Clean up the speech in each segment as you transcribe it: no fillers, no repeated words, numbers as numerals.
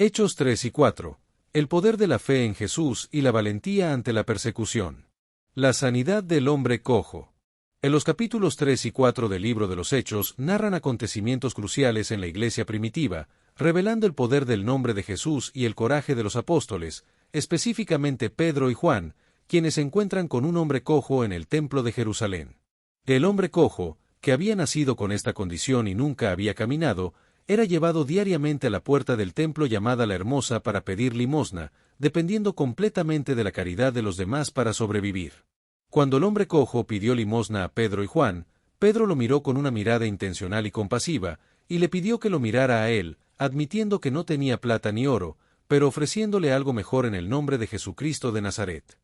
Hechos 3 y 4. El poder de la fe en Jesús y la valentía ante la persecución. La sanidad del hombre cojo. En los capítulos 3 y 4 del libro de los Hechos narran acontecimientos cruciales en la iglesia primitiva, revelando el poder del nombre de Jesús y el coraje de los apóstoles, específicamente Pedro y Juan, quienes se encuentran con un hombre cojo en el templo de Jerusalén. El hombre cojo, que había nacido con esta condición y nunca había caminado, era llevado diariamente a la puerta del templo llamada La Hermosa para pedir limosna, dependiendo completamente de la caridad de los demás para sobrevivir. Cuando el hombre cojo pidió limosna a Pedro y Juan, Pedro lo miró con una mirada intencional y compasiva, y le pidió que lo mirara a él, admitiendo que no tenía plata ni oro, pero ofreciéndole algo mejor en el nombre de Jesucristo de Nazaret.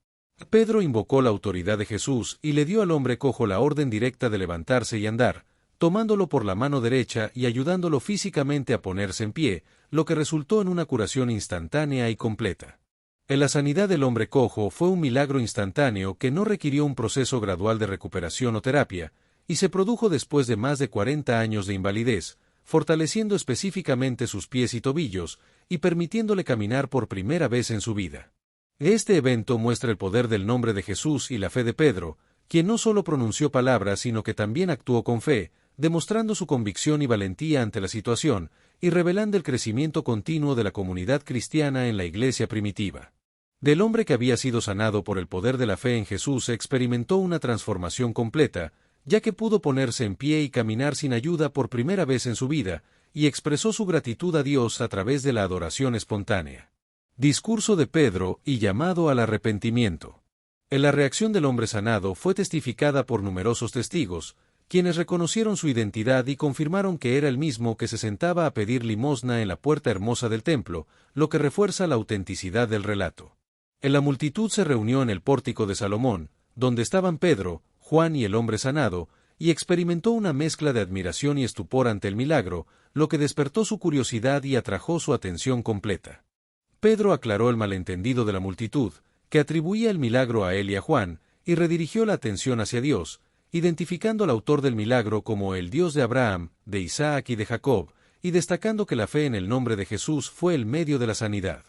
Pedro invocó la autoridad de Jesús y le dio al hombre cojo la orden directa de levantarse y andar, tomándolo por la mano derecha y ayudándolo físicamente a ponerse en pie, lo que resultó en una curación instantánea y completa. En la sanidad del hombre cojo fue un milagro instantáneo que no requirió un proceso gradual de recuperación o terapia, y se produjo después de más de 40 años de invalidez, fortaleciendo específicamente sus pies y tobillos, y permitiéndole caminar por primera vez en su vida. Este evento muestra el poder del nombre de Jesús y la fe de Pedro, quien no solo pronunció palabras sino que también actuó con fe, demostrando su convicción y valentía ante la situación, y revelando el crecimiento continuo de la comunidad cristiana en la iglesia primitiva. Del hombre que había sido sanado por el poder de la fe en Jesús experimentó una transformación completa, ya que pudo ponerse en pie y caminar sin ayuda por primera vez en su vida, y expresó su gratitud a Dios a través de la adoración espontánea. Discurso de Pedro y llamado al arrepentimiento. La reacción del hombre sanado fue testificada por numerosos testigos, quienes reconocieron su identidad y confirmaron que era el mismo que se sentaba a pedir limosna en la puerta hermosa del templo, lo que refuerza la autenticidad del relato. La multitud se reunió en el pórtico de Salomón, donde estaban Pedro, Juan y el hombre sanado, y experimentó una mezcla de admiración y estupor ante el milagro, lo que despertó su curiosidad y atrajo su atención completa. Pedro aclaró el malentendido de la multitud, que atribuía el milagro a él y a Juan, y redirigió la atención hacia Dios, identificando al autor del milagro como el Dios de Abraham, de Isaac y de Jacob, y destacando que la fe en el nombre de Jesús fue el medio de la sanidad.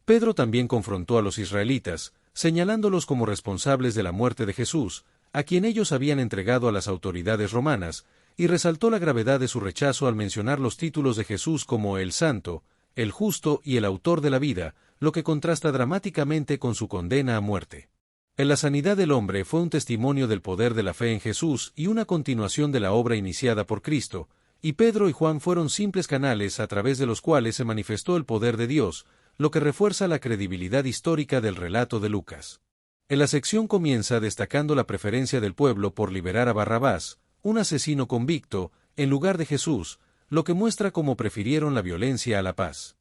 Pedro también confrontó a los israelitas, señalándolos como responsables de la muerte de Jesús, a quien ellos habían entregado a las autoridades romanas, y resaltó la gravedad de su rechazo al mencionar los títulos de Jesús como el Santo, el Justo y el Autor de la vida, lo que contrasta dramáticamente con su condena a muerte. En la sanidad del hombre fue un testimonio del poder de la fe en Jesús y una continuación de la obra iniciada por Cristo, y Pedro y Juan fueron simples canales a través de los cuales se manifestó el poder de Dios, lo que refuerza la credibilidad histórica del relato de Lucas. La sección comienza destacando la preferencia del pueblo por liberar a Barrabás, un asesino convicto, en lugar de Jesús, lo que muestra cómo prefirieron la violencia a la paz.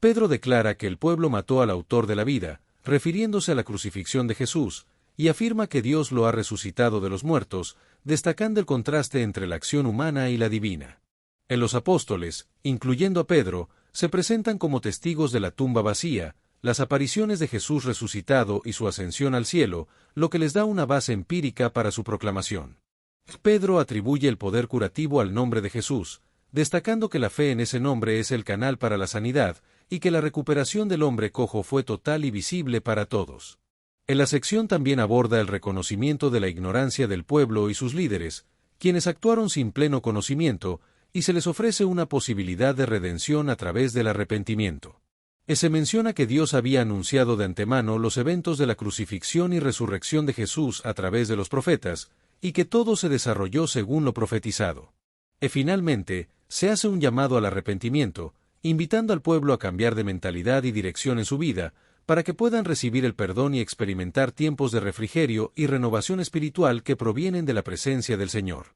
Pedro declara que el pueblo mató al autor de la vida, refiriéndose a la crucifixión de Jesús, y afirma que Dios lo ha resucitado de los muertos, destacando el contraste entre la acción humana y la divina. En los apóstoles, incluyendo a Pedro, se presentan como testigos de la tumba vacía, las apariciones de Jesús resucitado y su ascensión al cielo, lo que les da una base empírica para su proclamación. Pedro atribuye el poder curativo al nombre de Jesús, destacando que la fe en ese nombre es el canal para la sanidad, y que la recuperación del hombre cojo fue total y visible para todos. En la sección también aborda el reconocimiento de la ignorancia del pueblo y sus líderes, quienes actuaron sin pleno conocimiento, y se les ofrece una posibilidad de redención a través del arrepentimiento. Se menciona que Dios había anunciado de antemano los eventos de la crucifixión y resurrección de Jesús a través de los profetas, y que todo se desarrolló según lo profetizado. Finalmente, se hace un llamado al arrepentimiento, invitando al pueblo a cambiar de mentalidad y dirección en su vida, para que puedan recibir el perdón y experimentar tiempos de refrigerio y renovación espiritual que provienen de la presencia del Señor.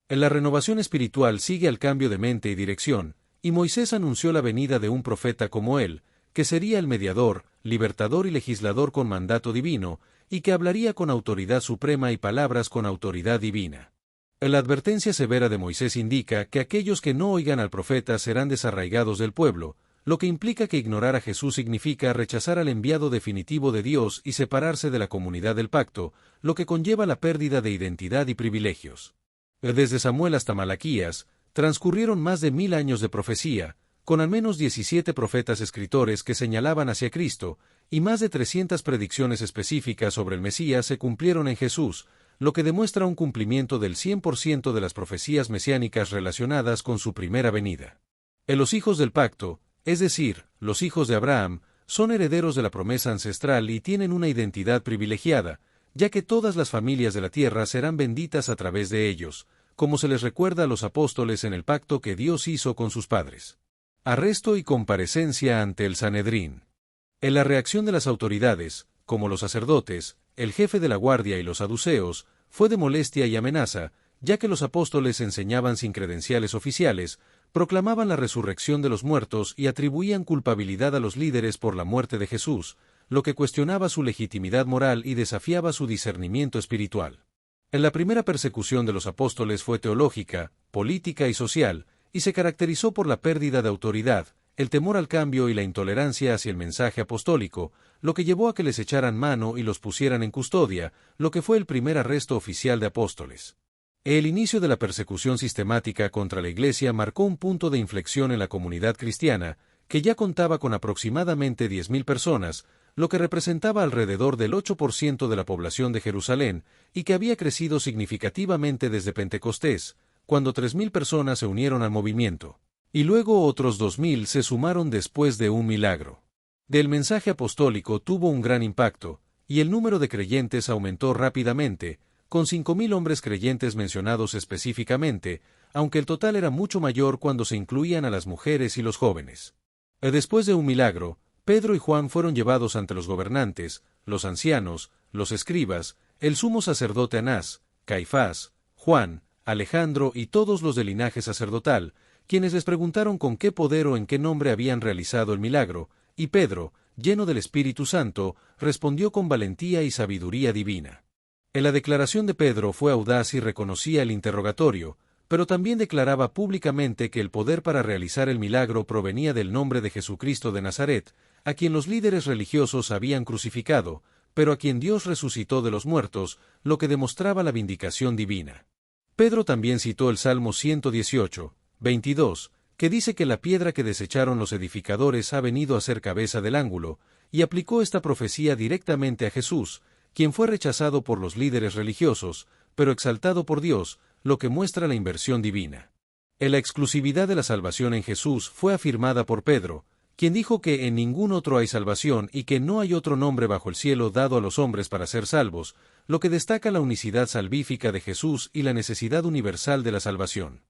La renovación espiritual sigue al cambio de mente y dirección, y Moisés anunció la venida de un profeta como él, que sería el mediador, libertador y legislador con mandato divino, y que hablaría con autoridad suprema y palabras con autoridad divina. La advertencia severa de Moisés indica que aquellos que no oigan al profeta serán desarraigados del pueblo, lo que implica que ignorar a Jesús significa rechazar al enviado definitivo de Dios y separarse de la comunidad del pacto, lo que conlleva la pérdida de identidad y privilegios. Desde Samuel hasta Malaquías, transcurrieron más de 1000 años de profecía, con al menos 17 profetas escritores que señalaban hacia Cristo, y más de 300 predicciones específicas sobre el Mesías se cumplieron en Jesús, lo que demuestra un cumplimiento del 100% de las profecías mesiánicas relacionadas con su primera venida. Los hijos del pacto, es decir, los hijos de Abraham, son herederos de la promesa ancestral y tienen una identidad privilegiada, ya que todas las familias de la tierra serán benditas a través de ellos, como se les recuerda a los apóstoles en el pacto que Dios hizo con sus padres. Arresto y comparecencia ante el Sanedrín. En la reacción de las autoridades, como los sacerdotes, el jefe de la guardia y los saduceos, fue de molestia y amenaza, ya que los apóstoles enseñaban sin credenciales oficiales, proclamaban la resurrección de los muertos y atribuían culpabilidad a los líderes por la muerte de Jesús, lo que cuestionaba su legitimidad moral y desafiaba su discernimiento espiritual. En la primera persecución de los apóstoles fue teológica, política y social, y se caracterizó por la pérdida de autoridad, el temor al cambio y la intolerancia hacia el mensaje apostólico, lo que llevó a que les echaran mano y los pusieran en custodia, lo que fue el primer arresto oficial de apóstoles. El inicio de la persecución sistemática contra la Iglesia marcó un punto de inflexión en la comunidad cristiana, que ya contaba con aproximadamente 10.000 personas, lo que representaba alrededor del 8% de la población de Jerusalén, y que había crecido significativamente desde Pentecostés, cuando 3.000 personas se unieron al movimiento. Y luego otros 2.000 se sumaron después de un milagro. Del mensaje apostólico tuvo un gran impacto, y el número de creyentes aumentó rápidamente, con 5.000 hombres creyentes mencionados específicamente, aunque el total era mucho mayor cuando se incluían a las mujeres y los jóvenes. Después de un milagro, Pedro y Juan fueron llevados ante los gobernantes, los ancianos, los escribas, el sumo sacerdote Anás, Caifás, Juan, Alejandro y todos los del linaje sacerdotal, quienes les preguntaron con qué poder o en qué nombre habían realizado el milagro, y Pedro, lleno del Espíritu Santo, respondió con valentía y sabiduría divina. En la declaración de Pedro fue audaz y reconocía el interrogatorio, pero también declaraba públicamente que el poder para realizar el milagro provenía del nombre de Jesucristo de Nazaret, a quien los líderes religiosos habían crucificado, pero a quien Dios resucitó de los muertos, lo que demostraba la vindicación divina. Pedro también citó el Salmo 118, 22, que dice que la piedra que desecharon los edificadores ha venido a ser cabeza del ángulo, y aplicó esta profecía directamente a Jesús, quien fue rechazado por los líderes religiosos, pero exaltado por Dios, lo que muestra la inversión divina. La exclusividad de la salvación en Jesús fue afirmada por Pedro, quien dijo que en ningún otro hay salvación y que no hay otro nombre bajo el cielo dado a los hombres para ser salvos, lo que destaca la unicidad salvífica de Jesús y la necesidad universal de la salvación.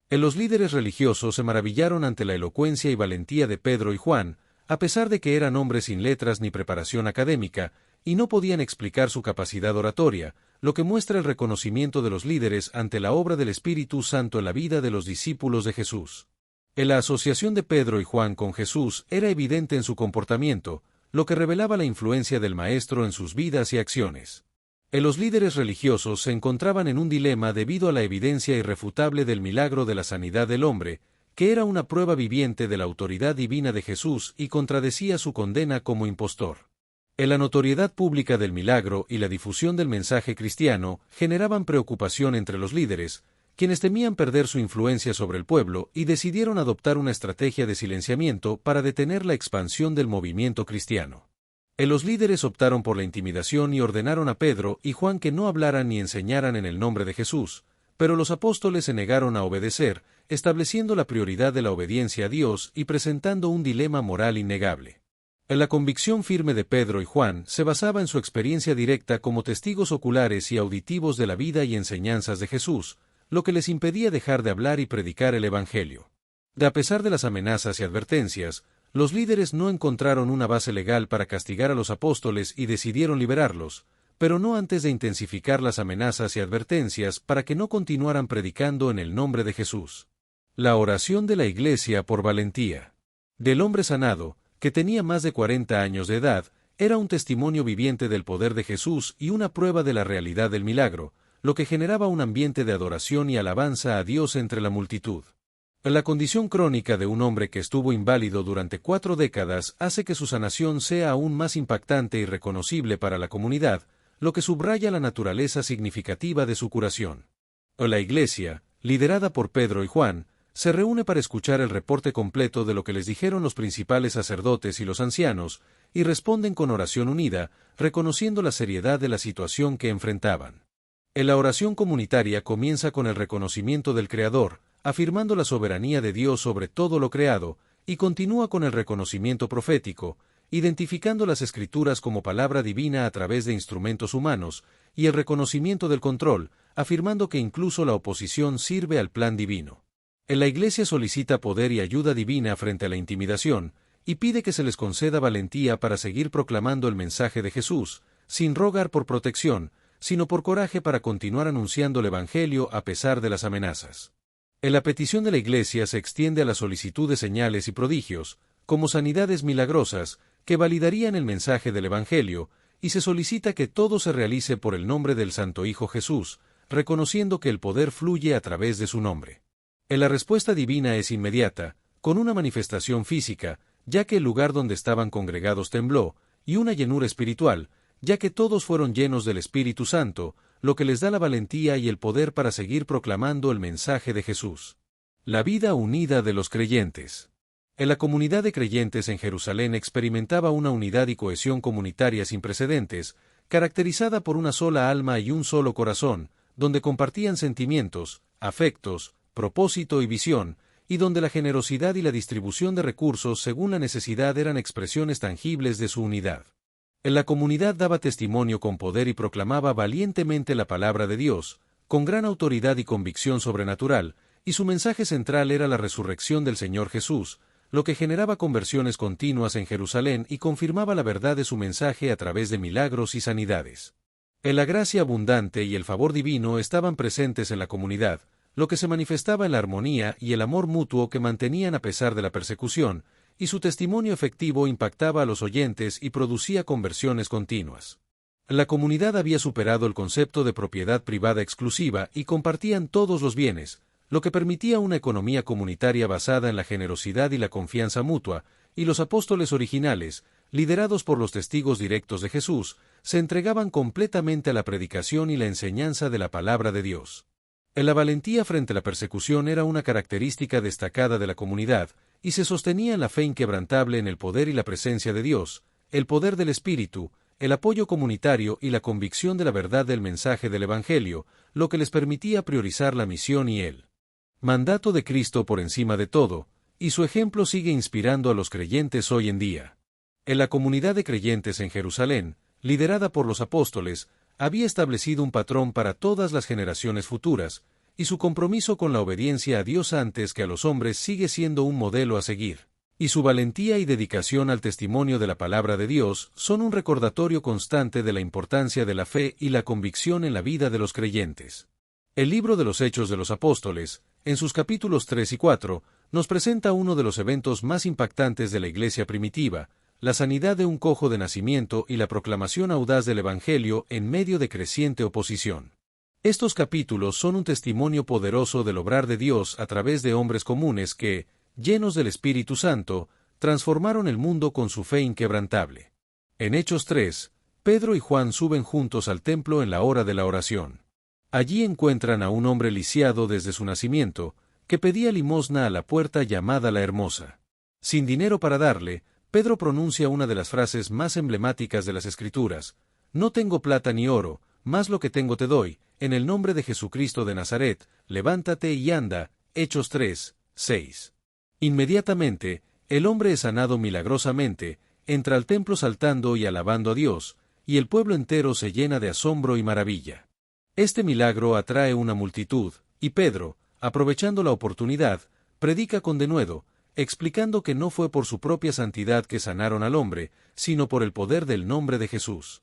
Los líderes religiosos se maravillaron ante la elocuencia y valentía de Pedro y Juan, a pesar de que eran hombres sin letras ni preparación académica, y no podían explicar su capacidad oratoria, lo que muestra el reconocimiento de los líderes ante la obra del Espíritu Santo en la vida de los discípulos de Jesús. La asociación de Pedro y Juan con Jesús era evidente en su comportamiento, lo que revelaba la influencia del Maestro en sus vidas y acciones. Los líderes religiosos se encontraban en un dilema debido a la evidencia irrefutable del milagro de la sanidad del hombre, que era una prueba viviente de la autoridad divina de Jesús y contradecía su condena como impostor. La notoriedad pública del milagro y la difusión del mensaje cristiano generaban preocupación entre los líderes, quienes temían perder su influencia sobre el pueblo y decidieron adoptar una estrategia de silenciamiento para detener la expansión del movimiento cristiano. Los líderes optaron por la intimidación y ordenaron a Pedro y Juan que no hablaran ni enseñaran en el nombre de Jesús, pero los apóstoles se negaron a obedecer, estableciendo la prioridad de la obediencia a Dios y presentando un dilema moral innegable. La convicción firme de Pedro y Juan se basaba en su experiencia directa como testigos oculares y auditivos de la vida y enseñanzas de Jesús, lo que les impedía dejar de hablar y predicar el Evangelio. A pesar de las amenazas y advertencias, los líderes no encontraron una base legal para castigar a los apóstoles y decidieron liberarlos, pero no antes de intensificar las amenazas y advertencias para que no continuaran predicando en el nombre de Jesús. La oración de la Iglesia por valentía. Del hombre sanado, que tenía más de 40 años de edad, era un testimonio viviente del poder de Jesús y una prueba de la realidad del milagro, lo que generaba un ambiente de adoración y alabanza a Dios entre la multitud. La condición crónica de un hombre que estuvo inválido durante 4 décadas hace que su sanación sea aún más impactante y reconocible para la comunidad, lo que subraya la naturaleza significativa de su curación. La Iglesia, liderada por Pedro y Juan, se reúne para escuchar el reporte completo de lo que les dijeron los principales sacerdotes y los ancianos, y responden con oración unida, reconociendo la seriedad de la situación que enfrentaban. En la oración comunitaria comienza con el reconocimiento del Creador, afirmando la soberanía de Dios sobre todo lo creado, y continúa con el reconocimiento profético, identificando las Escrituras como palabra divina a través de instrumentos humanos, y el reconocimiento del control, afirmando que incluso la oposición sirve al plan divino. En la Iglesia solicita poder y ayuda divina frente a la intimidación, y pide que se les conceda valentía para seguir proclamando el mensaje de Jesús, sin rogar por protección, sino por coraje para continuar anunciando el Evangelio a pesar de las amenazas. En la petición de la Iglesia se extiende a la solicitud de señales y prodigios, como sanidades milagrosas, que validarían el mensaje del Evangelio, y se solicita que todo se realice por el nombre del Santo Hijo Jesús, reconociendo que el poder fluye a través de su nombre. La respuesta divina es inmediata, con una manifestación física, ya que el lugar donde estaban congregados tembló, y una llenura espiritual, ya que todos fueron llenos del Espíritu Santo, lo que les da la valentía y el poder para seguir proclamando el mensaje de Jesús. La vida unida de los creyentes. En la comunidad de creyentes en Jerusalén experimentaba una unidad y cohesión comunitaria sin precedentes, caracterizada por una sola alma y un solo corazón, donde compartían sentimientos, afectos, propósito y visión, y donde la generosidad y la distribución de recursos según la necesidad eran expresiones tangibles de su unidad. En la comunidad daba testimonio con poder y proclamaba valientemente la palabra de Dios, con gran autoridad y convicción sobrenatural, y su mensaje central era la resurrección del Señor Jesús, lo que generaba conversiones continuas en Jerusalén y confirmaba la verdad de su mensaje a través de milagros y sanidades. La gracia abundante y el favor divino estaban presentes en la comunidad, lo que se manifestaba en la armonía y el amor mutuo que mantenían a pesar de la persecución, y su testimonio efectivo impactaba a los oyentes y producía conversiones continuas. La comunidad había superado el concepto de propiedad privada exclusiva y compartían todos los bienes, lo que permitía una economía comunitaria basada en la generosidad y la confianza mutua, y los apóstoles originales, liderados por los testigos directos de Jesús, se entregaban completamente a la predicación y la enseñanza de la palabra de Dios. La valentía frente a la persecución era una característica destacada de la comunidad, y se sostenía en la fe inquebrantable en el poder y la presencia de Dios, el poder del Espíritu, el apoyo comunitario y la convicción de la verdad del mensaje del Evangelio, lo que les permitía priorizar la misión y el mandato de Cristo por encima de todo, y su ejemplo sigue inspirando a los creyentes hoy en día. En la comunidad de creyentes en Jerusalén, liderada por los apóstoles, había establecido un patrón para todas las generaciones futuras, y su compromiso con la obediencia a Dios antes que a los hombres sigue siendo un modelo a seguir. Y su valentía y dedicación al testimonio de la palabra de Dios son un recordatorio constante de la importancia de la fe y la convicción en la vida de los creyentes. El libro de los Hechos de los Apóstoles, en sus capítulos 3 y 4, nos presenta uno de los eventos más impactantes de la iglesia primitiva, la sanidad de un cojo de nacimiento y la proclamación audaz del Evangelio en medio de creciente oposición. Estos capítulos son un testimonio poderoso del obrar de Dios a través de hombres comunes que, llenos del Espíritu Santo, transformaron el mundo con su fe inquebrantable. En Hechos 3, Pedro y Juan suben juntos al templo en la hora de la oración. Allí encuentran a un hombre lisiado desde su nacimiento, que pedía limosna a la puerta llamada la Hermosa. Sin dinero para darle, Pedro pronuncia una de las frases más emblemáticas de las Escrituras: «No tengo plata ni oro, mas lo que tengo te doy, en el nombre de Jesucristo de Nazaret, levántate y anda». Hechos 3, 6. Inmediatamente, el hombre es sanado milagrosamente, entra al templo saltando y alabando a Dios, y el pueblo entero se llena de asombro y maravilla. Este milagro atrae una multitud, y Pedro, aprovechando la oportunidad, predica con denuedo, explicando que no fue por su propia santidad que sanaron al hombre, sino por el poder del nombre de Jesús.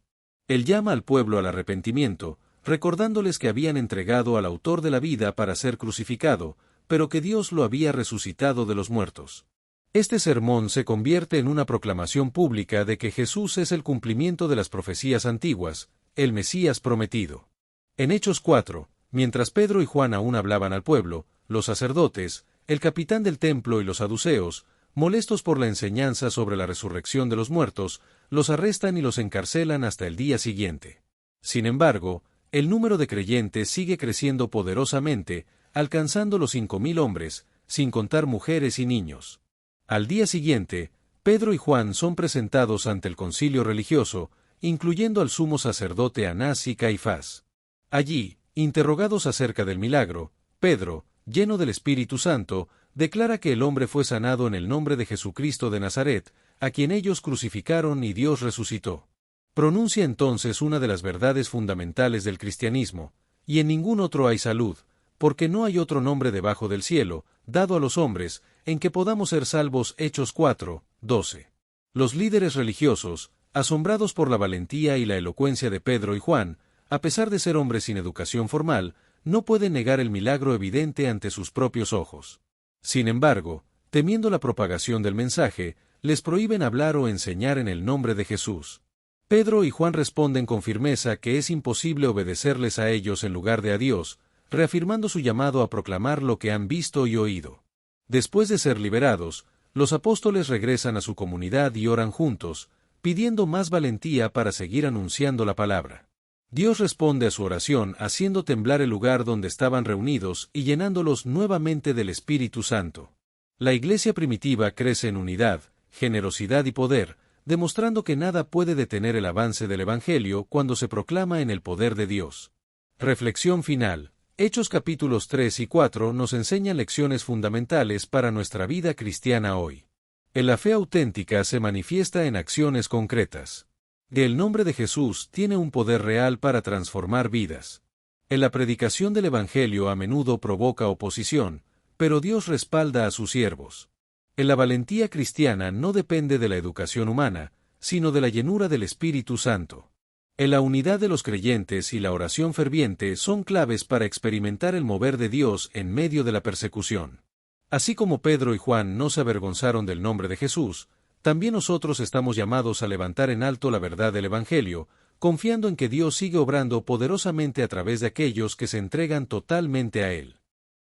Él llama al pueblo al arrepentimiento, recordándoles que habían entregado al autor de la vida para ser crucificado, pero que Dios lo había resucitado de los muertos. Este sermón se convierte en una proclamación pública de que Jesús es el cumplimiento de las profecías antiguas, el Mesías prometido. En Hechos 4, mientras Pedro y Juan aún hablaban al pueblo, los sacerdotes, el capitán del templo y los saduceos, molestos por la enseñanza sobre la resurrección de los muertos, los arrestan y los encarcelan hasta el día siguiente. Sin embargo, el número de creyentes sigue creciendo poderosamente, alcanzando los 5.000 hombres, sin contar mujeres y niños. Al día siguiente, Pedro y Juan son presentados ante el concilio religioso, incluyendo al sumo sacerdote Anás y Caifás. Allí, interrogados acerca del milagro, Pedro, lleno del Espíritu Santo, declara que el hombre fue sanado en el nombre de Jesucristo de Nazaret, a quien ellos crucificaron y Dios resucitó. Pronuncia entonces una de las verdades fundamentales del cristianismo: y en ningún otro hay salud, porque no hay otro nombre debajo del cielo, dado a los hombres, en que podamos ser salvos. Hechos 4:12. Los líderes religiosos, asombrados por la valentía y la elocuencia de Pedro y Juan, a pesar de ser hombres sin educación formal, no pueden negar el milagro evidente ante sus propios ojos. Sin embargo, temiendo la propagación del mensaje, les prohíben hablar o enseñar en el nombre de Jesús. Pedro y Juan responden con firmeza que es imposible obedecerles a ellos en lugar de a Dios, reafirmando su llamado a proclamar lo que han visto y oído. Después de ser liberados, los apóstoles regresan a su comunidad y oran juntos, pidiendo más valentía para seguir anunciando la palabra. Dios responde a su oración haciendo temblar el lugar donde estaban reunidos y llenándolos nuevamente del Espíritu Santo. La iglesia primitiva crece en unidad, generosidad y poder, demostrando que nada puede detener el avance del Evangelio cuando se proclama en el poder de Dios. Reflexión final. Hechos capítulos 3 y 4 nos enseñan lecciones fundamentales para nuestra vida cristiana hoy. La fe auténtica se manifiesta en acciones concretas. El nombre de Jesús tiene un poder real para transformar vidas. La predicación del Evangelio a menudo provoca oposición, pero Dios respalda a sus siervos. La valentía cristiana no depende de la educación humana, sino de la llenura del Espíritu Santo. La unidad de los creyentes y la oración ferviente son claves para experimentar el mover de Dios en medio de la persecución. Así como Pedro y Juan no se avergonzaron del nombre de Jesús, también nosotros estamos llamados a levantar en alto la verdad del Evangelio, confiando en que Dios sigue obrando poderosamente a través de aquellos que se entregan totalmente a Él.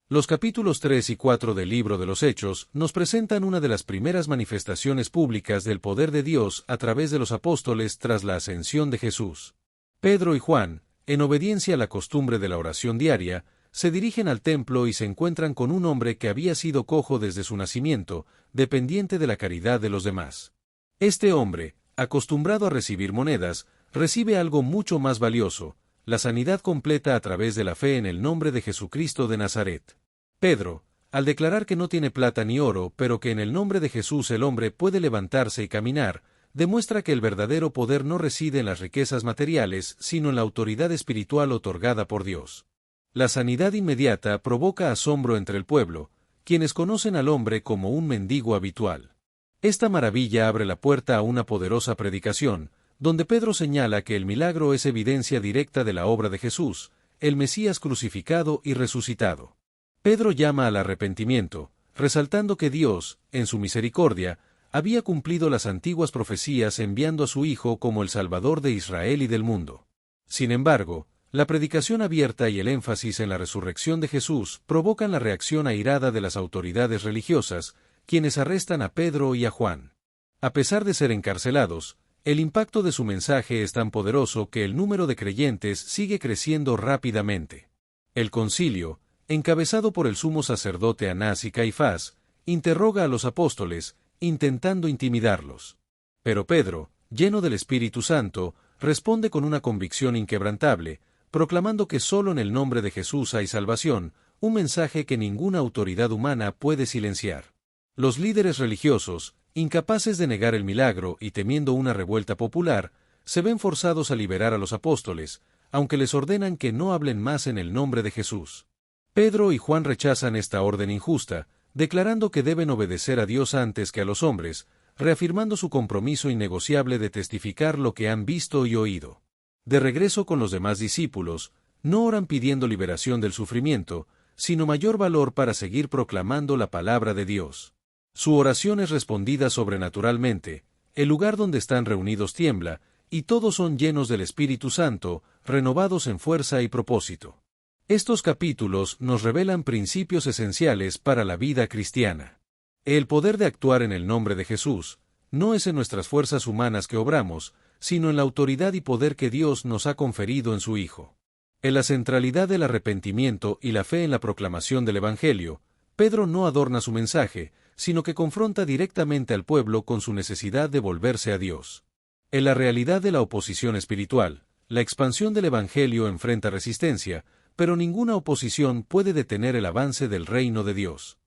Los capítulos 3 y 4 del libro de los Hechos nos presentan una de las primeras manifestaciones públicas del poder de Dios a través de los apóstoles tras la ascensión de Jesús. Pedro y Juan, en obediencia a la costumbre de la oración diaria, se dirigen al templo y se encuentran con un hombre que había sido cojo desde su nacimiento, dependiente de la caridad de los demás. Este hombre, acostumbrado a recibir monedas, recibe algo mucho más valioso: la sanidad completa a través de la fe en el nombre de Jesucristo de Nazaret. Pedro, al declarar que no tiene plata ni oro, pero que en el nombre de Jesús el hombre puede levantarse y caminar, demuestra que el verdadero poder no reside en las riquezas materiales, sino en la autoridad espiritual otorgada por Dios. La sanidad inmediata provoca asombro entre el pueblo, quienes conocen al hombre como un mendigo habitual. Esta maravilla abre la puerta a una poderosa predicación, donde Pedro señala que el milagro es evidencia directa de la obra de Jesús, el Mesías crucificado y resucitado. Pedro llama al arrepentimiento, resaltando que Dios, en su misericordia, había cumplido las antiguas profecías enviando a su Hijo como el Salvador de Israel y del mundo. Sin embargo, la predicación abierta y el énfasis en la resurrección de Jesús provocan la reacción airada de las autoridades religiosas, quienes arrestan a Pedro y a Juan. A pesar de ser encarcelados, el impacto de su mensaje es tan poderoso que el número de creyentes sigue creciendo rápidamente. El concilio, encabezado por el sumo sacerdote Anás y Caifás, interroga a los apóstoles, intentando intimidarlos. Pero Pedro, lleno del Espíritu Santo, responde con una convicción inquebrantable, proclamando que solo en el nombre de Jesús hay salvación, un mensaje que ninguna autoridad humana puede silenciar. Los líderes religiosos, incapaces de negar el milagro y temiendo una revuelta popular, se ven forzados a liberar a los apóstoles, aunque les ordenan que no hablen más en el nombre de Jesús. Pedro y Juan rechazan esta orden injusta, declarando que deben obedecer a Dios antes que a los hombres, reafirmando su compromiso innegociable de testificar lo que han visto y oído. De regreso con los demás discípulos, no oran pidiendo liberación del sufrimiento, sino mayor valor para seguir proclamando la palabra de Dios. Su oración es respondida sobrenaturalmente, el lugar donde están reunidos tiembla, y todos son llenos del Espíritu Santo, renovados en fuerza y propósito. Estos capítulos nos revelan principios esenciales para la vida cristiana. El poder de actuar en el nombre de Jesús no es en nuestras fuerzas humanas que obramos, sino en la autoridad y poder que Dios nos ha conferido en su Hijo. En la centralidad del arrepentimiento y la fe en la proclamación del Evangelio, Pedro no adorna su mensaje, sino que confronta directamente al pueblo con su necesidad de volverse a Dios. En la realidad de la oposición espiritual, la expansión del Evangelio enfrenta resistencia, pero ninguna oposición puede detener el avance del reino de Dios.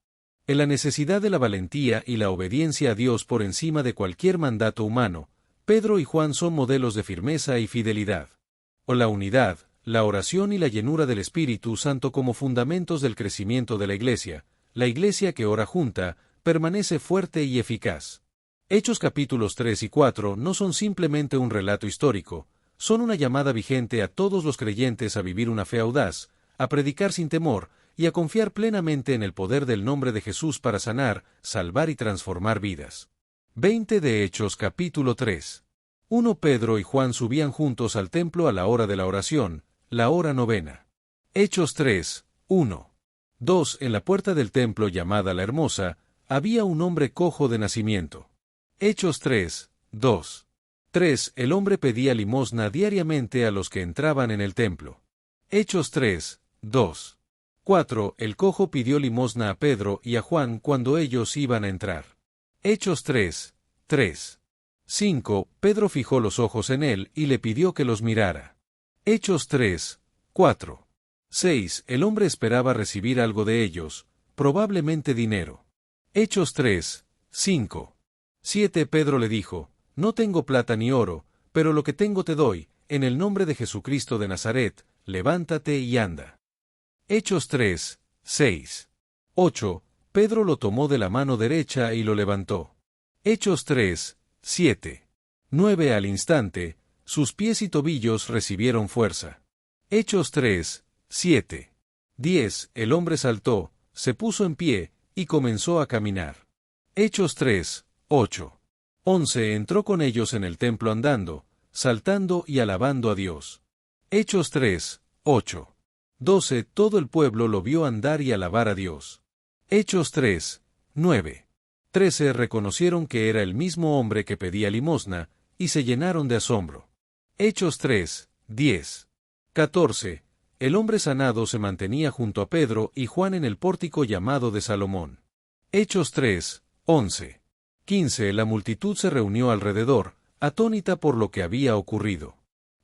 En la necesidad de la valentía y la obediencia a Dios por encima de cualquier mandato humano, Pedro y Juan son modelos de firmeza y fidelidad. O la unidad, la oración y la llenura del Espíritu Santo como fundamentos del crecimiento de la iglesia que ora junta, permanece fuerte y eficaz. Hechos capítulos 3 y 4 no son simplemente un relato histórico, son una llamada vigente a todos los creyentes a vivir una fe audaz, a predicar sin temor, y a confiar plenamente en el poder del nombre de Jesús para sanar, salvar y transformar vidas. 20 de Hechos capítulo 3. 1 Pedro y Juan subían juntos al templo a la hora de la oración, la hora novena. Hechos 3, 1. 2 En la puerta del templo llamada la Hermosa, había un hombre cojo de nacimiento. Hechos 3, 2. 3 El hombre pedía limosna diariamente a los que entraban en el templo. Hechos 3, 2. 4 El cojo pidió limosna a Pedro y a Juan cuando ellos iban a entrar. Hechos 3, 3. 5 Pedro fijó los ojos en él y le pidió que los mirara. Hechos 3, 4. 6 El hombre esperaba recibir algo de ellos, probablemente dinero. Hechos 3, 5. 7 Pedro le dijo, no tengo plata ni oro, pero lo que tengo te doy, en el nombre de Jesucristo de Nazaret, levántate y anda. Hechos 3, 6. 8 Pedro lo tomó de la mano derecha y lo levantó. Hechos 3, 7. 9 Al instante, sus pies y tobillos recibieron fuerza. Hechos 3, 7. 10 El hombre saltó, se puso en pie, y comenzó a caminar. Hechos 3, 8. 11 Entró con ellos en el templo andando, saltando y alabando a Dios. Hechos 3, 8. 12 Todo el pueblo lo vio andar y alabar a Dios. Hechos 3, 9. 13 Reconocieron que era el mismo hombre que pedía limosna, y se llenaron de asombro. Hechos 3, 10. 14 El hombre sanado se mantenía junto a Pedro y Juan en el pórtico llamado de Salomón. Hechos 3, 11. 15 La multitud se reunió alrededor, atónita por lo que había ocurrido.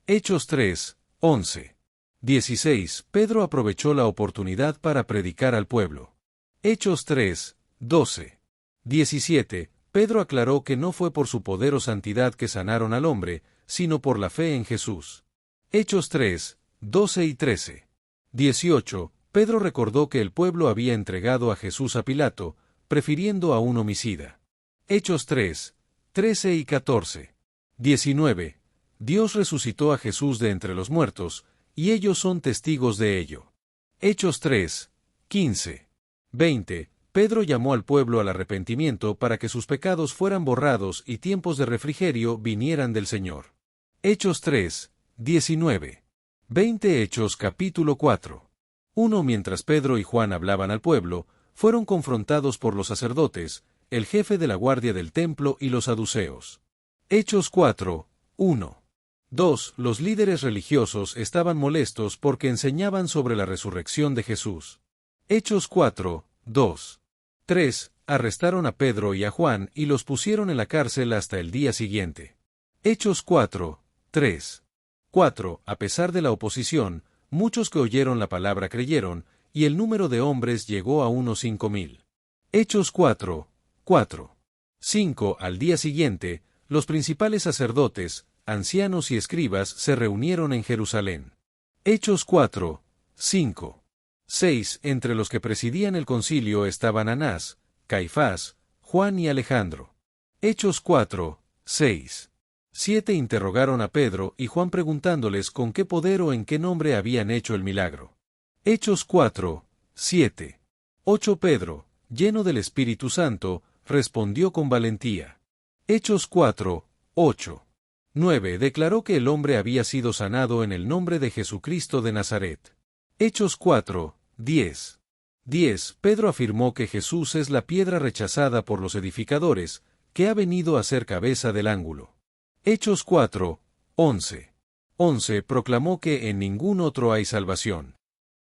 Hechos 3, 11. 16 Pedro aprovechó la oportunidad para predicar al pueblo. Hechos 3, 12. 17 Pedro aclaró que no fue por su poder o santidad que sanaron al hombre, sino por la fe en Jesús. Hechos 3, 12 y 13. 18 Pedro recordó que el pueblo había entregado a Jesús a Pilato, prefiriendo a un homicida. Hechos 3, 13 y 14. 19 Dios resucitó a Jesús de entre los muertos, y ellos son testigos de ello. Hechos 3, 15. 20 Pedro llamó al pueblo al arrepentimiento para que sus pecados fueran borrados y tiempos de refrigerio vinieran del Señor. Hechos 3, 19. 20 Hechos capítulo 4. 1 Mientras Pedro y Juan hablaban al pueblo, fueron confrontados por los sacerdotes, el jefe de la guardia del templo y los saduceos. Hechos 4, 1. 2 Los líderes religiosos estaban molestos porque enseñaban sobre la resurrección de Jesús. Hechos 4, 2. 3 Arrestaron a Pedro y a Juan y los pusieron en la cárcel hasta el día siguiente. Hechos 4, 3. 4 A pesar de la oposición, muchos que oyeron la palabra creyeron, y el número de hombres llegó a unos 5,000. Hechos 4, 4. 5 Al día siguiente, los principales sacerdotes, ancianos y escribas se reunieron en Jerusalén. Hechos 4, 5. 6 Entre los que presidían el concilio estaban Anás, Caifás, Juan y Alejandro. Hechos 4, 6. 7 Interrogaron a Pedro y Juan preguntándoles con qué poder o en qué nombre habían hecho el milagro. Hechos 4, 7. 8 Pedro, lleno del Espíritu Santo, respondió con valentía. Hechos 4, 8. 9 Declaró que el hombre había sido sanado en el nombre de Jesucristo de Nazaret. Hechos 4, 10. 10 Pedro afirmó que Jesús es la piedra rechazada por los edificadores, que ha venido a ser cabeza del ángulo. Hechos 4, 11. 11 Proclamó que en ningún otro hay salvación.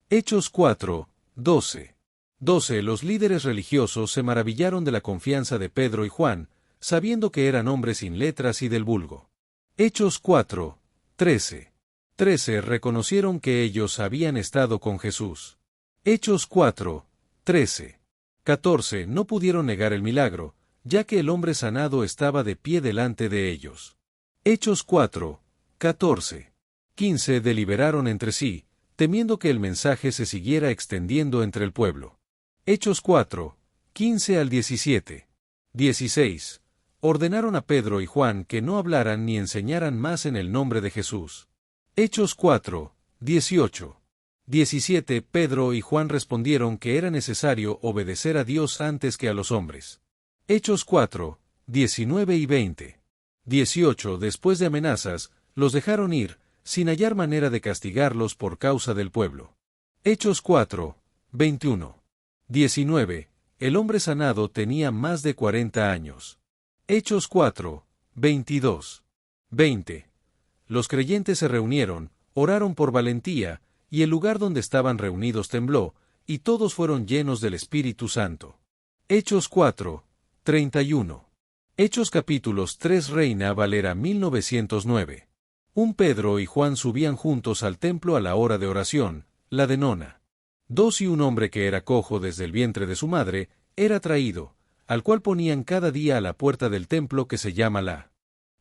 Hechos 4, 12. 12. Los líderes religiosos se maravillaron de la confianza de Pedro y Juan, sabiendo que eran hombres sin letras y del vulgo. Hechos 4, 13. 13. Reconocieron que ellos habían estado con Jesús. Hechos 4, 13. 14. No pudieron negar el milagro, ya que el hombre sanado estaba de pie delante de ellos. Hechos 4, 14. 15. Deliberaron entre sí, temiendo que el mensaje se siguiera extendiendo entre el pueblo. Hechos 4, 15 al 17. 16. Ordenaron a Pedro y Juan que no hablaran ni enseñaran más en el nombre de Jesús. Hechos 4, 18. 17. Pedro y Juan respondieron que era necesario obedecer a Dios antes que a los hombres. Hechos 4, 19 y 20. 18. Después de amenazas, los dejaron ir, sin hallar manera de castigarlos por causa del pueblo. Hechos 4, 21. 19. El hombre sanado tenía más de 40 años. Hechos 4, 22. 20. Los creyentes se reunieron, oraron por valentía, y el lugar donde estaban reunidos tembló, y todos fueron llenos del Espíritu Santo. Hechos 4, 31. Hechos capítulos 3 Reina Valera 1909. Un Pedro y Juan subían juntos al templo a la hora de oración, la de nona. 2. Y un hombre que era cojo desde el vientre de su madre, era traído, al cual ponían cada día a la puerta del templo que se llama la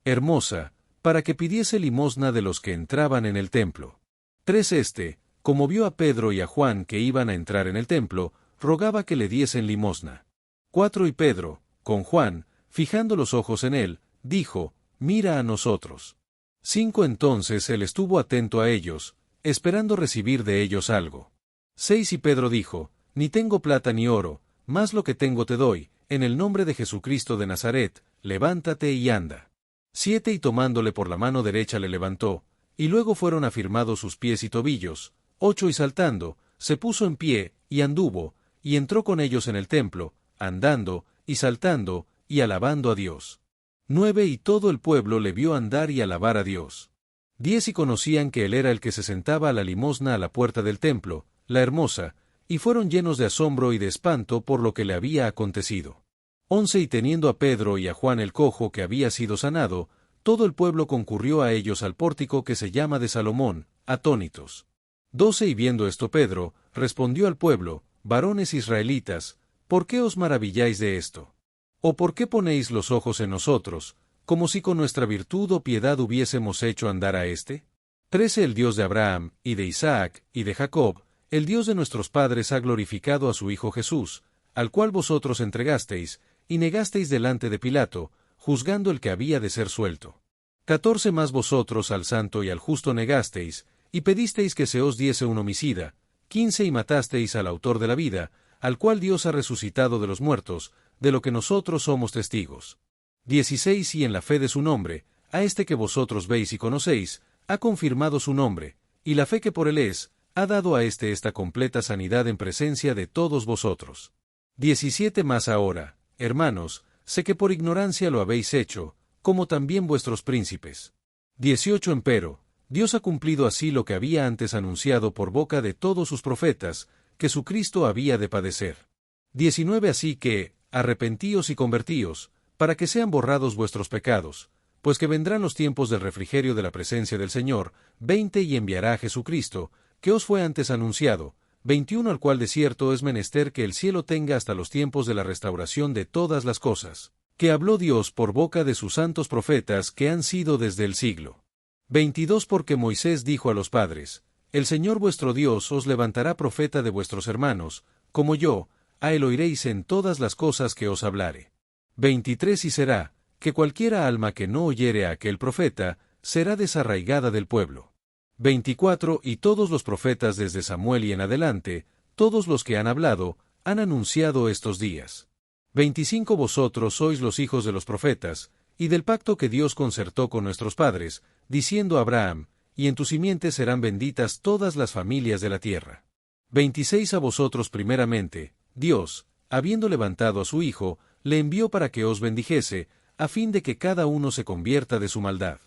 Hermosa, para que pidiese limosna de los que entraban en el templo. 3. Como vio a Pedro y a Juan que iban a entrar en el templo, rogaba que le diesen limosna. 4. Y Pedro, con Juan, fijando los ojos en él, dijo, «Mira a nosotros». 5. Entonces él estuvo atento a ellos, esperando recibir de ellos algo. 6. Y Pedro dijo, «Ni tengo plata ni oro, mas lo que tengo te doy, en el nombre de Jesucristo de Nazaret, levántate y anda». 7. Y tomándole por la mano derecha le levantó, y luego fueron afirmados sus pies y tobillos. 8. Y saltando, se puso en pie, y anduvo, y entró con ellos en el templo, andando, y saltando, y alabando a Dios. 9. Y todo el pueblo le vio andar y alabar a Dios. 10. Y conocían que él era el que se sentaba a la limosna a la puerta del templo, la Hermosa, y fueron llenos de asombro y de espanto por lo que le había acontecido. 11. Y teniendo a Pedro y a Juan el cojo que había sido sanado, todo el pueblo concurrió a ellos al pórtico que se llama de Salomón, atónitos. 12. Y viendo esto Pedro, respondió al pueblo, «Varones israelitas, ¿por qué os maravilláis de esto? ¿O por qué ponéis los ojos en nosotros, como si con nuestra virtud o piedad hubiésemos hecho andar a éste? 13. El Dios de Abraham, y de Isaac, y de Jacob, el Dios de nuestros padres ha glorificado a su Hijo Jesús, al cual vosotros entregasteis, y negasteis delante de Pilato, juzgando el que había de ser suelto. 14. Más vosotros al santo y al justo negasteis, y pedisteis que se os diese un homicida. 15. Y matasteis al autor de la vida, al cual Dios ha resucitado de los muertos, de lo que nosotros somos testigos. 16. Y en la fe de su nombre, a este que vosotros veis y conocéis, ha confirmado su nombre, y la fe que por él es, ha dado a esta completa sanidad en presencia de todos vosotros. 17. Más ahora, hermanos, sé que por ignorancia lo habéis hecho, como también vuestros príncipes. 18. Empero, Dios ha cumplido así lo que había antes anunciado por boca de todos sus profetas, que su Cristo había de padecer. 19. Así que, arrepentíos y convertíos, para que sean borrados vuestros pecados, pues que vendrán los tiempos del refrigerio de la presencia del Señor. 20. Y enviará a Jesucristo, que os fue antes anunciado. 21. Al cual de cierto es menester que el cielo tenga hasta los tiempos de la restauración de todas las cosas, que habló Dios por boca de sus santos profetas que han sido desde el siglo. 22. Porque Moisés dijo a los padres, el Señor vuestro Dios os levantará profeta de vuestros hermanos, como yo, a él oiréis en todas las cosas que os hablare. 23. Y será, que cualquiera alma que no oyere a aquel profeta, será desarraigada del pueblo. 24. Y todos los profetas desde Samuel y en adelante, todos los que han hablado, han anunciado estos días. 25. Vosotros sois los hijos de los profetas, y del pacto que Dios concertó con nuestros padres, diciendo a Abraham, y en tu simiente serán benditas todas las familias de la tierra. 26. A vosotros primeramente, Dios, habiendo levantado a su Hijo, le envió para que os bendijese, a fin de que cada uno se convierta de su maldad.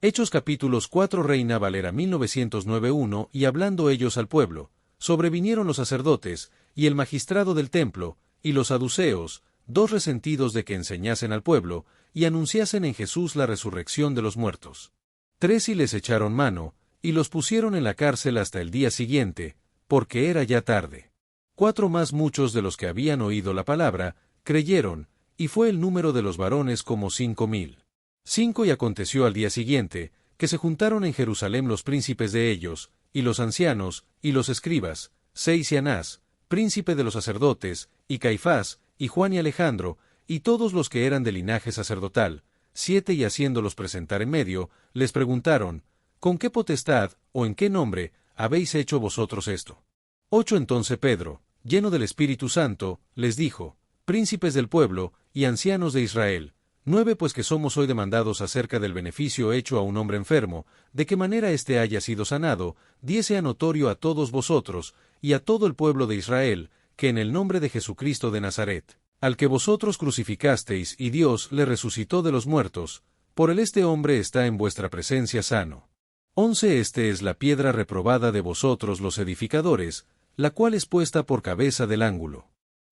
Hechos capítulos 4 Reina Valera 1909. 1. Y hablando ellos al pueblo, sobrevinieron los sacerdotes, y el magistrado del templo, y los saduceos, dos resentidos de que enseñasen al pueblo, y anunciasen en Jesús la resurrección de los muertos. 3 y les echaron mano, y los pusieron en la cárcel hasta el día siguiente, porque era ya tarde. 4 más muchos de los que habían oído la palabra, creyeron, y fue el número de los varones como 5,000. 5 y aconteció al día siguiente, que se juntaron en Jerusalén los príncipes de ellos, y los ancianos, y los escribas, 6 y Anás, príncipe de los sacerdotes, y Caifás, y Juan y Alejandro, y todos los que eran de linaje sacerdotal, 7 y haciéndolos presentar en medio, les preguntaron, ¿con qué potestad, o en qué nombre, habéis hecho vosotros esto? 8 Entonces Pedro, lleno del Espíritu Santo, les dijo, príncipes del pueblo, y ancianos de Israel, 9 pues que somos hoy demandados acerca del beneficio hecho a un hombre enfermo, de qué manera éste haya sido sanado, 10 sea notorio a todos vosotros, y a todo el pueblo de Israel, que en el nombre de Jesucristo de Nazaret, al que vosotros crucificasteis y Dios le resucitó de los muertos, por él este hombre está en vuestra presencia sano. 11 Este es la piedra reprobada de vosotros los edificadores, la cual es puesta por cabeza del ángulo.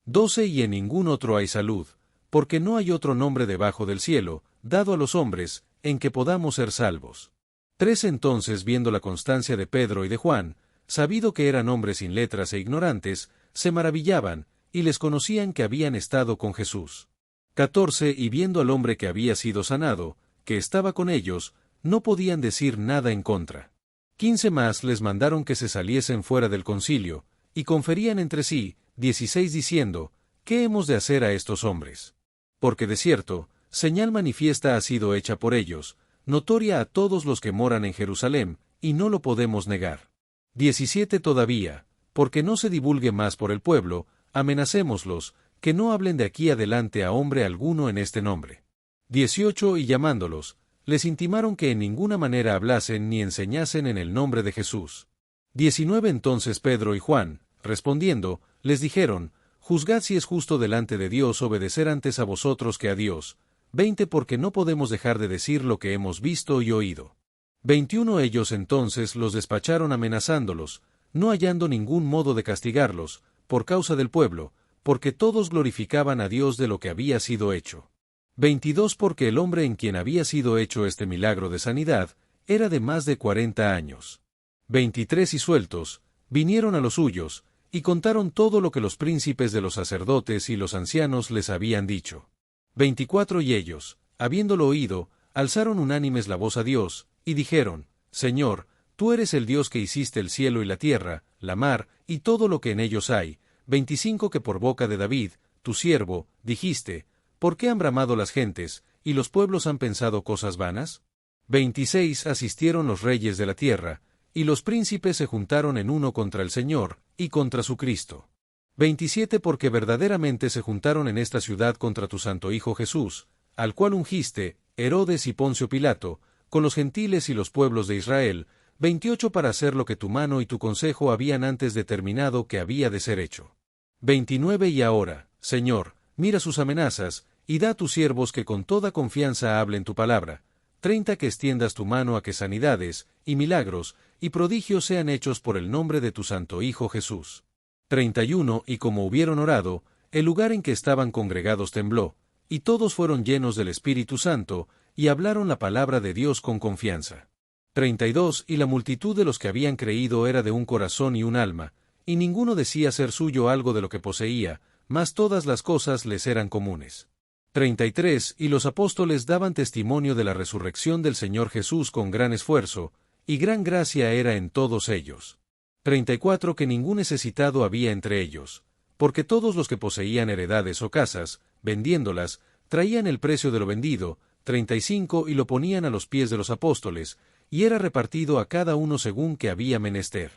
12 Y en ningún otro hay salud, porque no hay otro nombre debajo del cielo, dado a los hombres, en que podamos ser salvos. 13 Entonces, viendo la constancia de Pedro y de Juan, sabido que eran hombres sin letras e ignorantes, se maravillaban, y les conocían que habían estado con Jesús. 14 Y viendo al hombre que había sido sanado, que estaba con ellos, no podían decir nada en contra. 15 Más les mandaron que se saliesen fuera del concilio, y conferían entre sí, 16 diciendo, ¿qué hemos de hacer a estos hombres? Porque de cierto, señal manifiesta ha sido hecha por ellos, notoria a todos los que moran en Jerusalén, y no lo podemos negar. 17 Todavía, porque no se divulgue más por el pueblo, amenacémoslos, que no hablen de aquí adelante a hombre alguno en este nombre. 18 Y llamándolos, les intimaron que en ninguna manera hablasen ni enseñasen en el nombre de Jesús. 19 Entonces Pedro y Juan, respondiendo, les dijeron, juzgad si es justo delante de Dios obedecer antes a vosotros que a Dios. 20 Porque no podemos dejar de decir lo que hemos visto y oído. 21 Ellos entonces los despacharon amenazándolos, no hallando ningún modo de castigarlos, por causa del pueblo, porque todos glorificaban a Dios de lo que había sido hecho. 22 Porque el hombre en quien había sido hecho este milagro de sanidad, era de más de 40 años. 23 Y sueltos, vinieron a los suyos, y contaron todo lo que los príncipes de los sacerdotes y los ancianos les habían dicho. 24 Y ellos, habiéndolo oído, alzaron unánimes la voz a Dios, y dijeron, Señor, tú eres el Dios que hiciste el cielo y la tierra, la mar, y todo lo que en ellos hay. 25 Que por boca de David, tu siervo, dijiste, ¿por qué han bramado las gentes, y los pueblos han pensado cosas vanas? 26 Asistieron los reyes de la tierra, y los príncipes se juntaron en uno contra el Señor, y contra su Cristo. 27 Porque verdaderamente se juntaron en esta ciudad contra tu santo Hijo Jesús, al cual ungiste, Herodes y Poncio Pilato, con los gentiles y los pueblos de Israel. 28 Para hacer lo que tu mano y tu consejo habían antes determinado que había de ser hecho. 29 Y ahora, Señor, mira sus amenazas, y da a tus siervos que con toda confianza hablen tu palabra. 30 Que extiendas tu mano a que sanidades, y milagros, y prodigios sean hechos por el nombre de tu santo Hijo Jesús. 31 Y como hubieron orado, el lugar en que estaban congregados tembló, y todos fueron llenos del Espíritu Santo, y hablaron la palabra de Dios con confianza. 32 Y la multitud de los que habían creído era de un corazón y un alma, y ninguno decía ser suyo algo de lo que poseía, mas todas las cosas les eran comunes. 33 Y los apóstoles daban testimonio de la resurrección del Señor Jesús con gran esfuerzo, y gran gracia era en todos ellos. 34 Que ningún necesitado había entre ellos, porque todos los que poseían heredades o casas, vendiéndolas, traían el precio de lo vendido. 35 Y lo ponían a los pies de los apóstoles, y era repartido a cada uno según que había menester.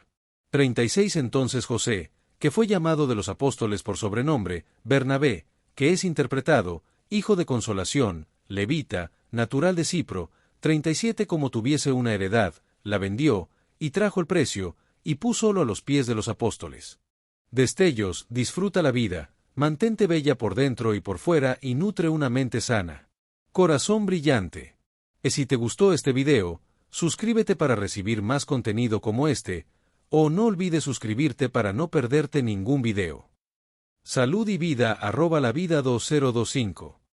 36 Entonces José, que fue llamado de los apóstoles por sobrenombre, Bernabé, que es interpretado, hijo de consolación, levita, natural de Cipro. 37 Como tuviese una heredad, la vendió, y trajo el precio, y púsolo a los pies de los apóstoles. Destellos, disfruta la vida, mantente bella por dentro y por fuera y nutre una mente sana. Corazón brillante. Y si te gustó este video, suscríbete para recibir más contenido como este, o no olvides suscribirte para no perderte ningún video. Salud y vida @lavida2025